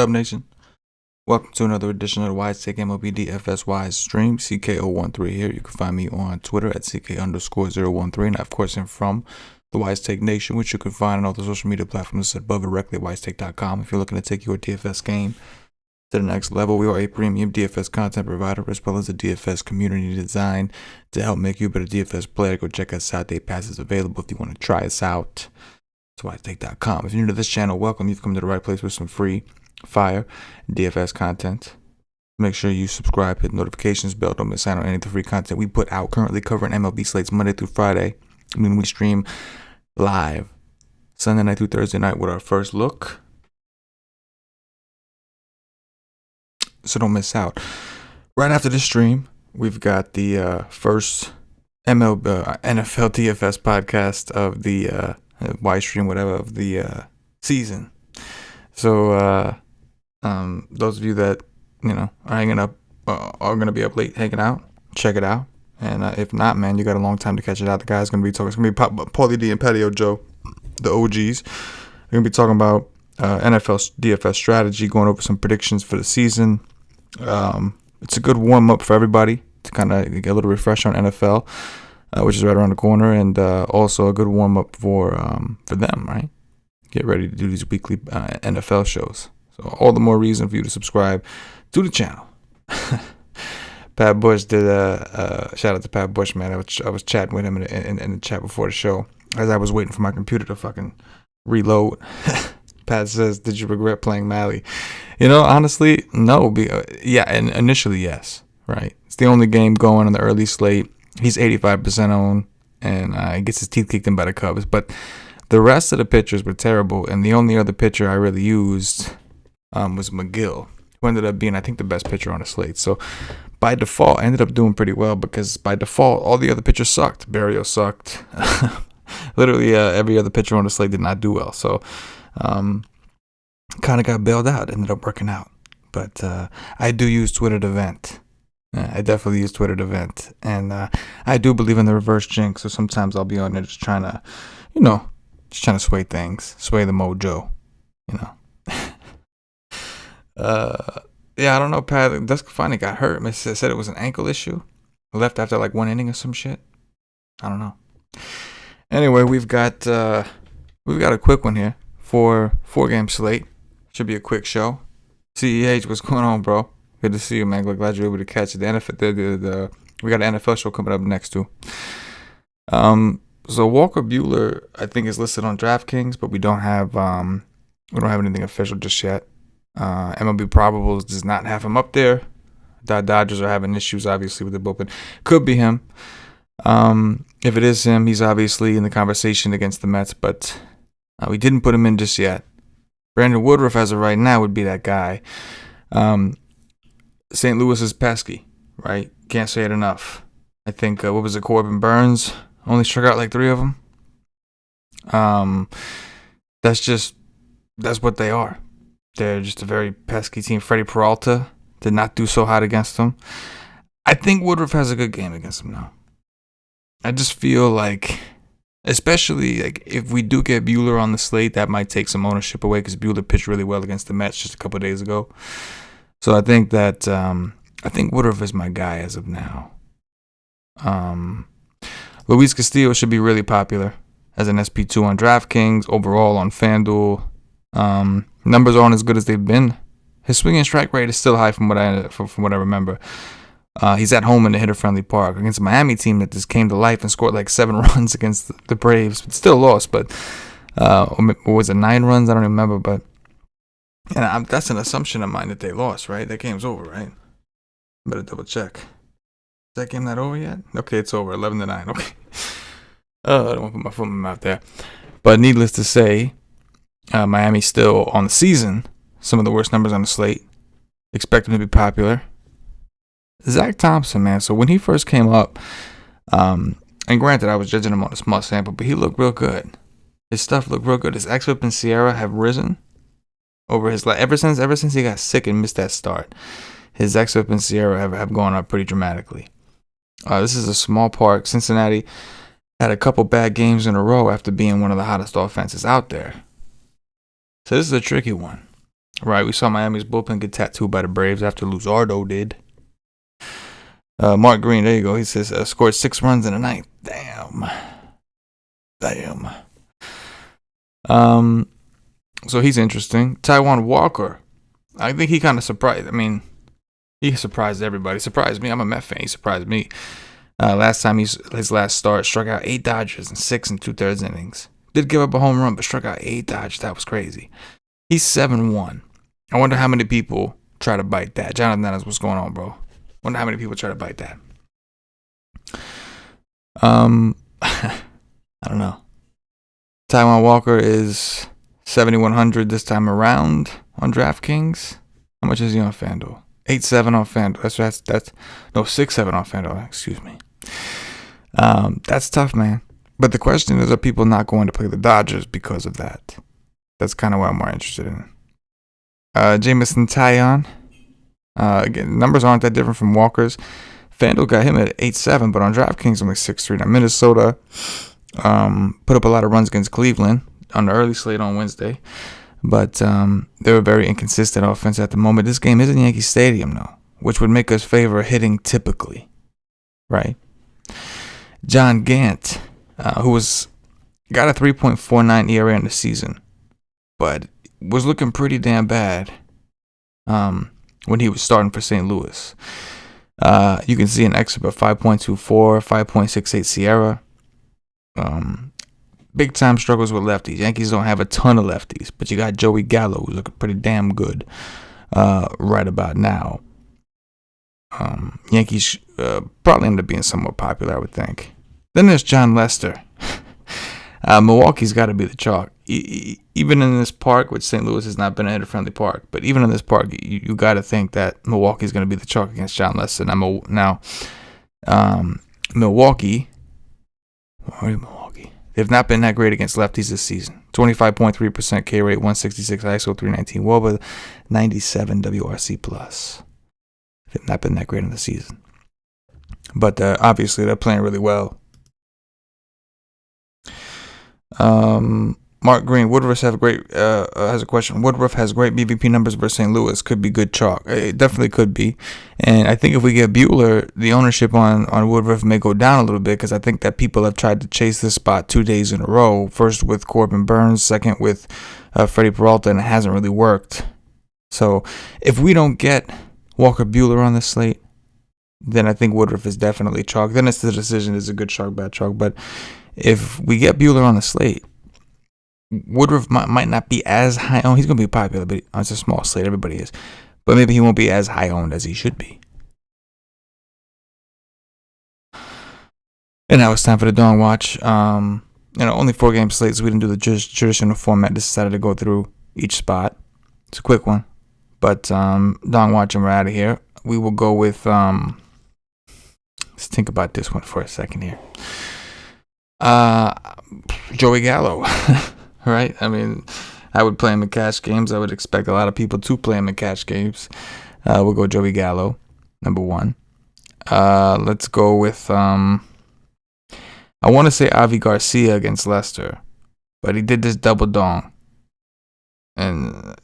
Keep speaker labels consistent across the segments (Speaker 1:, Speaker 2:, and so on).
Speaker 1: up, Nation? Welcome to another edition of the WiseTake MLB DFS Wise stream. CK013 here. You can find me on Twitter at CK_013. And of course, I'm from the WiseTake Nation, which you can find on all the social media platforms above directly at WiseTake.com. If you're looking to take your DFS game to the next level, we are a premium DFS content provider as well as a DFS community designed to help make you a better DFS player. Go check us out. Day Pass is available if you want to try us out. It's WiseTake.com. If you're new to this channel, welcome. You've come to the right place with some free fire DFS content. Make sure you subscribe, hit the notifications bell, don't miss out on any of the free content we put out. Currently covering MLB slates Monday through Friday. We stream live Sunday night through Thursday night with our first look, so don't miss out. Right after this stream, we've got the first NFL DFS podcast of the Y stream, whatever, of the season. So those of you that are hanging up are gonna be up late hanging out, check it out. And if not, man, you got a long time to catch it out. The guy's gonna be talking. It's gonna be Paulie D and Patio Joe, the OGs. They're gonna be talking about NFL DFS strategy, going over some predictions for the season. It's a good warm up for everybody to kind of get a little refresh on NFL, which is right around the corner, and also a good warm up for them, right? Get ready to do these weekly NFL shows. So all the more reason for you to subscribe to the channel. Pat Bush did shout out to Pat Bush, man. I was chatting with him in the chat before the show as I was waiting for my computer to fucking reload. Pat says, "Did you regret playing Mally?" Honestly, no. Yeah, and initially, yes. Right. It's the only game going on the early slate. He's 85% owned, and he gets his teeth kicked in by the Cubs. But the rest of the pitchers were terrible, and the only other pitcher I really used was McGill, who ended up being, I think, the best pitcher on the slate. So by default, I ended up doing pretty well because by default, all the other pitchers sucked. Barrio sucked. Literally every other pitcher on the slate did not do well. So kind of got bailed out. Ended up working out. But I do use Twitter to vent. I definitely use Twitter to vent. And I do believe in the reverse jinx. So sometimes I'll be on there just trying to, sway things, sway the mojo, Yeah, I don't know, Pat. Dusk finally got hurt. Said it was an ankle issue. Left after like one inning or some shit. I don't know. Anyway, we've got a quick one here for 4-game slate. Should be a quick show. CEH, what's going on, bro? Good to see you, man. Glad you're able to catch it. The NFL, we got an NFL show coming up next too. So Walker Buehler, I think, is listed on DraftKings, but we don't have anything official just yet. MLB Probables does not have him up there. The Dodgers are having issues, obviously, with the bullpen. Could be him. If it is him, he's obviously in the conversation against the Mets, but we didn't put him in just yet. Brandon Woodruff, as of right now, would be that guy. St. Louis is pesky, right? Can't say it enough. I think, Corbin Burns only struck out like 3 of them. That's what they are. They're just a very pesky team. Freddie Peralta did not do so hot against them. I think Woodruff has a good game against them now. I just feel like, especially like if we do get Buehler on the slate, that might take some ownership away because Buehler pitched really well against the Mets just a couple of days ago. So I think that Woodruff is my guy as of now. Luis Castillo should be really popular as an SP2 on DraftKings, overall on FanDuel. Numbers aren't as good as they've been. His swing and strike rate is still high from what I remember. He's at home in a hitter-friendly park against a Miami team that just came to life and scored like 7 runs against the Braves. Still lost, but was it 9 runs? I don't remember, but that's an assumption of mine that they lost, right? That game's over, right? Better double check. Is that game not over yet? Okay, it's over. 11-9. Okay. I don't want to put my foot in my mouth there. But needless to say, Miami still on the season, some of the worst numbers on the slate. Expect him to be popular. Zach Thompson, man. So when he first came up, and granted, I was judging him on a small sample, but he looked real good. His stuff looked real good. His xFIP and Sierra have risen over his life. Ever since he got sick and missed that start, his xFIP and Sierra have gone up pretty dramatically. This is a small park. Cincinnati had a couple bad games in a row after being one of the hottest offenses out there. So this is a tricky one. Right, we saw Miami's bullpen get tattooed by the Braves after Luzardo did. Mark Green, there you go. He says scored 6 runs in the ninth. Damn. So he's interesting. Taijuan Walker, I think he kind of surprised. I mean, he surprised everybody. Surprised me. I'm a Met fan. He surprised me. Last time his last start, struck out 8 Dodgers in 6 2/3 innings. Did give up a home run, but struck out 8 Dodgers. That was crazy. He's 7-1. I wonder how many people try to bite that. Jonathan Dennis, what's going on, bro? Wonder how many people try to bite that. I don't know. Taijuan Walker is 7,100 this time around on DraftKings. How much is he on FanDuel? 8.7 on FanDuel. That's no 6.7 on FanDuel. Excuse me. That's tough, man. But the question is, are people not going to play the Dodgers because of that? That's kind of what I'm more interested in. Jameson Taillon. Again, numbers aren't that different from Walker's. FanDuel got him at 8.7, but on DraftKings only 6.3. Now Minnesota put up a lot of runs against Cleveland on the early slate on Wednesday, but they were very inconsistent offense at the moment. This game is in Yankee Stadium, though, which would make us favor hitting typically, right? John Gant, who got a 3.49 ERA in the season, but was looking pretty damn bad when he was starting for St. Louis. You can see an excerpt of 5.24, 5.68 Sierra. Big time struggles with lefties. Yankees don't have a ton of lefties, but you got Joey Gallo, who's looking pretty damn good right about now. Yankees probably end up being somewhat popular, I would think. Then there's John Lester. Milwaukee's got to be the chalk. Even in this park, which St. Louis has not been a hitter-friendly park, but even in this park, you got to think that Milwaukee's going to be the chalk against John Lester. Now, Milwaukee, they've not been that great against lefties this season. 25.3% K rate, 166 ISO, 319 WOBA, 97 WRC plus. They've not been that great in the season, but obviously they're playing really well. Mark Green, Woodruff has a question. Woodruff has great BVP numbers versus St. Louis. Could be good chalk. It definitely could be. And I think if we get Buehler, the ownership on Woodruff may go down a little bit, because I think that people have tried to chase this spot 2 days in a row. First with Corbin Burns, second with Freddie Peralta, and it hasn't really worked. So if we don't get Walker Buehler on the slate, then I think Woodruff is definitely chalk. Then it's the decision, is a good chalk, bad chalk. But if we get Buehler on the slate, Woodruff might not be as high owned. He's going to be popular, but it's a small slate. Everybody is. But maybe he won't be as high owned as he should be. And now it's time for the Dawn Watch. Only 4-game slates. We didn't do the traditional format. Decided to go through each spot. It's a quick one. But Dawn Watch, and we're out of here. We will go with... let's think about this one for a second here. Joey Gallo. Right? I mean, I would play him in cash games. I would expect a lot of people to play him in cash games. We'll go Joey Gallo, number 1. Let's go with, I want to say Avi Garcia against Leicester, but he did this double dong. And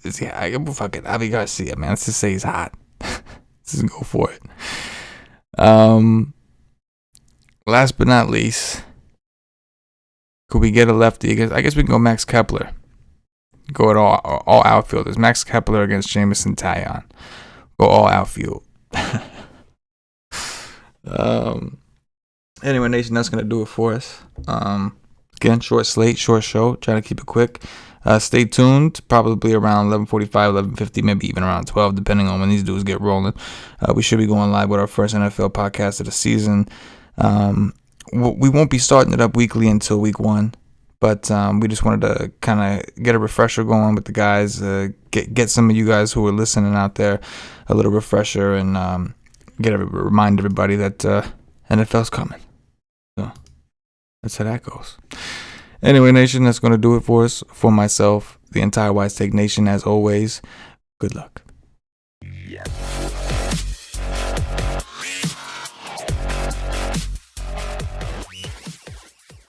Speaker 1: fuck it, Avi Garcia, man. Let's just say he's hot. Let's just go for it. Last but not least, could we get a lefty? I guess we can go Max Kepler. Go at all outfielders. Max Kepler against Jameson Taillon. Go all outfield. Anyway, Nation, that's going to do it for us. Again, short slate, short show. Try to keep it quick. Stay tuned. Probably around 11:45, 11:50, maybe even around 12, depending on when these dudes get rolling. We should be going live with our first NFL podcast of the season. We won't be starting it up weekly until week 1, but we just wanted to kind of get a refresher going with the guys, get some of you guys who are listening out there a little refresher, and remind everybody that NFL's coming. So that's how that goes. Anyway, Nation, that's going to do it for us. For myself, the entire WiseTake Nation, as always, good luck.